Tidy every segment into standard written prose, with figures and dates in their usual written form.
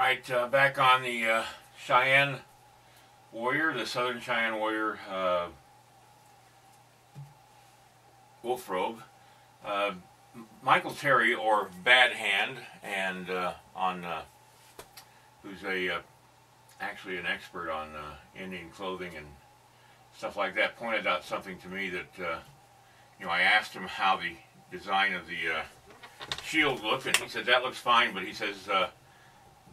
Alright, back on the Cheyenne Warrior, the Southern Cheyenne Warrior wolf robe. Michael Terry, or Bad Hand, and who's actually an expert on Indian clothing and stuff like that, pointed out something to me that I asked him how the design of the shield looked, and he said that looks fine, but he says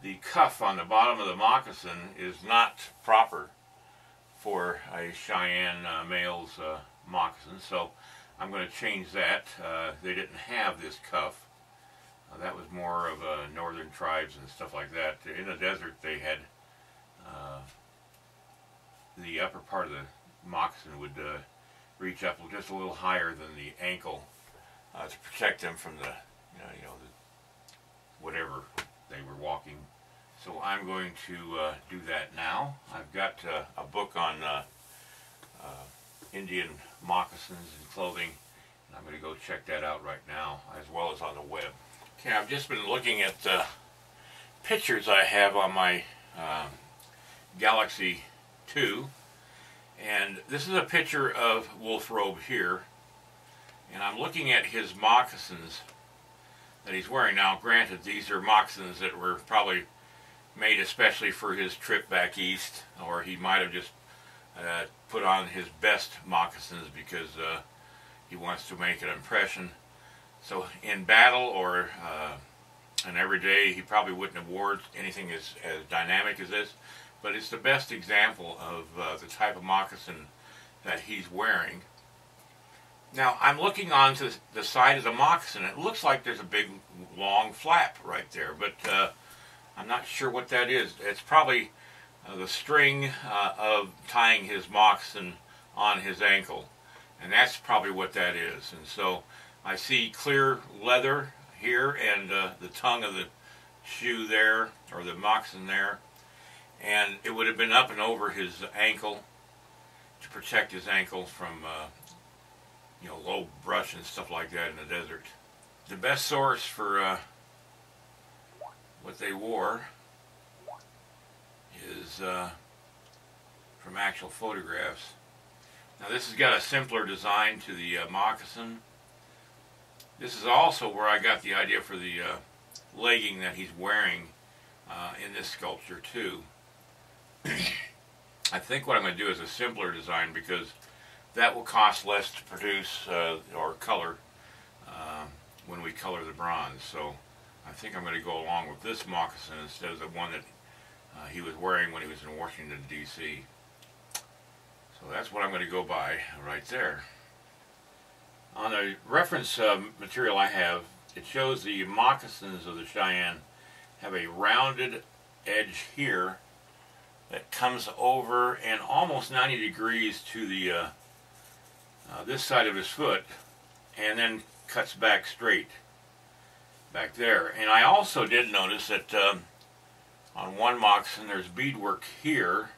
the cuff on the bottom of the moccasin is not proper for a Cheyenne male's moccasin, so I'm going to change that. They didn't have this cuff. That was more of northern tribes and stuff like that. In the desert they had the upper part of the moccasin would reach up just a little higher than the ankle to protect them from the whatever they were walking. So I'm going to do that now. I've got a book on Indian moccasins and clothing, and I'm going to go check that out right now, as well as on the web. Okay, I've just been looking at the pictures I have on my Galaxy 2, and this is a picture of Wolf Robe here, and I'm looking at his moccasins that he's wearing. Now, granted, these are moccasins that were probably made especially for his trip back east, or he might have just put on his best moccasins because he wants to make an impression. So in battle or an everyday, he probably wouldn't have worn anything as dynamic as this, but it's the best example of the type of moccasin that he's wearing. Now, I'm looking onto the side of the moccasin. It looks like there's a big, long flap right there, but I'm not sure what that is. It's probably the string of tying his moccasin on his ankle, and that's probably what that is. And so I see clear leather here, and the tongue of the shoe there, or the moccasin there, and it would have been up and over his ankle to protect his ankle from low brush and stuff like that in the desert. The best source for what they wore is from actual photographs. Now, this has got a simpler design to the moccasin. This is also where I got the idea for the legging that he's wearing in this sculpture too. I think what I'm going to do is a simpler design, because that will cost less to produce or color when we color the bronze. So I think I'm going to go along with this moccasin instead of the one that he was wearing when he was in Washington, D.C. So that's what I'm going to go by right there. On the reference material I have, it shows the moccasins of the Cheyenne have a rounded edge here that comes over and almost 90 degrees to the this side of his foot, and then cuts back straight back there. And I also did notice that on one moccasin there's beadwork here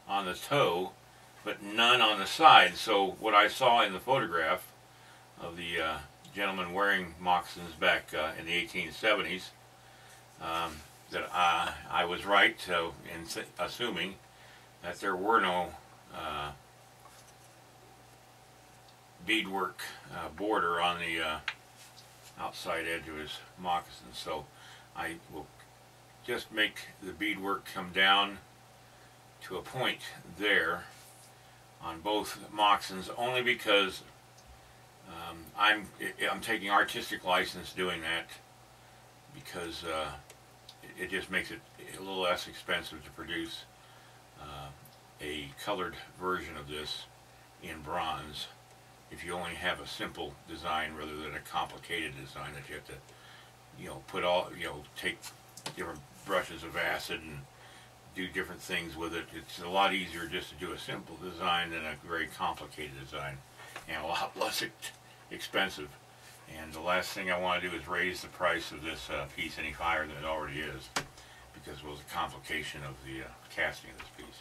on the toe, but none on the side. So what I saw in the photograph of the gentleman wearing moccasins back in the 1870s, that I was right in assuming that there were no beadwork border on the outside edge of his moccasin. So I will just make the beadwork come down to a point there on both moccasins, only because I'm taking artistic license doing that, because it just makes it a little less expensive to produce a colored version of this in bronze if you only have a simple design rather than a complicated design that you have to put all take different brushes of acid and do different things with it. It's a lot easier just to do a simple design than a very complicated design, and a lot less expensive. And the last thing I want to do is raise the price of this piece any higher than it already is, because it was a complication of the casting of this piece.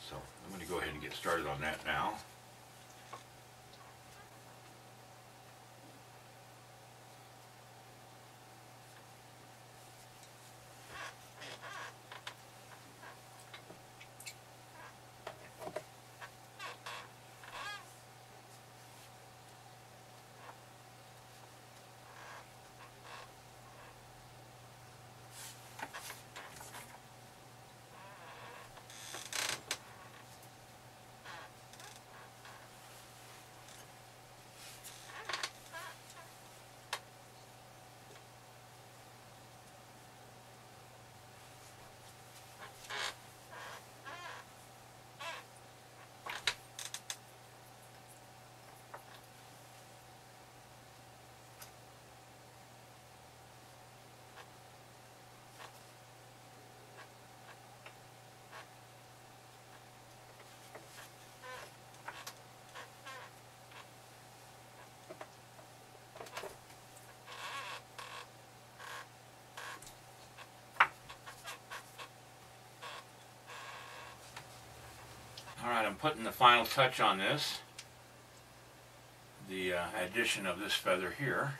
So I'm going to go ahead and get started on that now. putting the final touch on this, the addition of this feather here.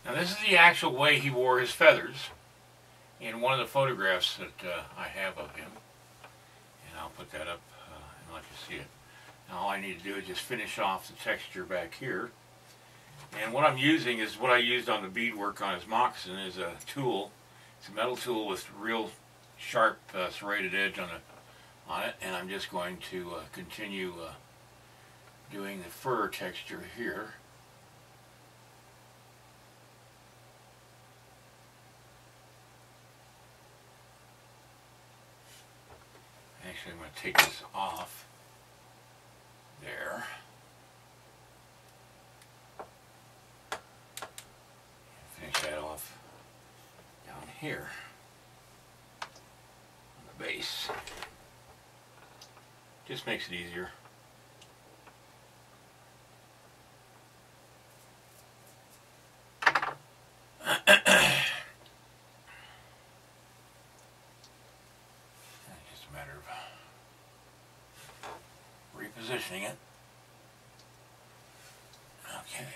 Now this is the actual way he wore his feathers in one of the photographs that I have of him. And I'll put that up and let you see it. Now all I need to do is just finish off the texture back here. And what I'm using is what I used on the beadwork on his moccasin is a tool. It's a metal tool with real sharp serrated edge on it. And I'm just going to continue doing the fur texture here. Actually, I'm going to take this off there. Finish that off down here on the base. Just makes it easier. Positioning it. Okay,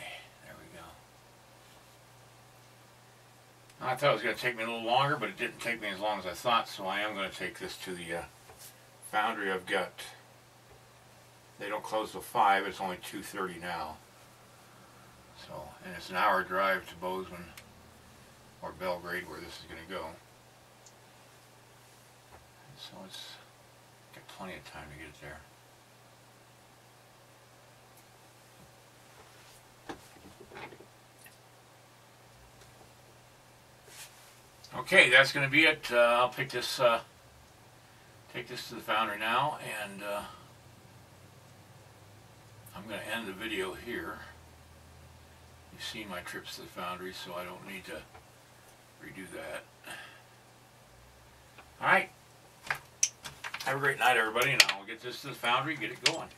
there we go. I thought it was going to take me a little longer, but it didn't take me as long as I thought, so I am going to take this to the foundry. I've got, they don't close till 5, it's only 2:30 now. So, and it's an hour drive to Bozeman or Belgrade where this is going to go. And so it's got plenty of time to get it there. Okay, that's going to be it. I'll pick this, take this to the foundry now, and I'm going to end the video here. You've seen my trips to the foundry, so I don't need to redo that. Alright, have a great night, everybody, and I'll get this to the foundry, get it going.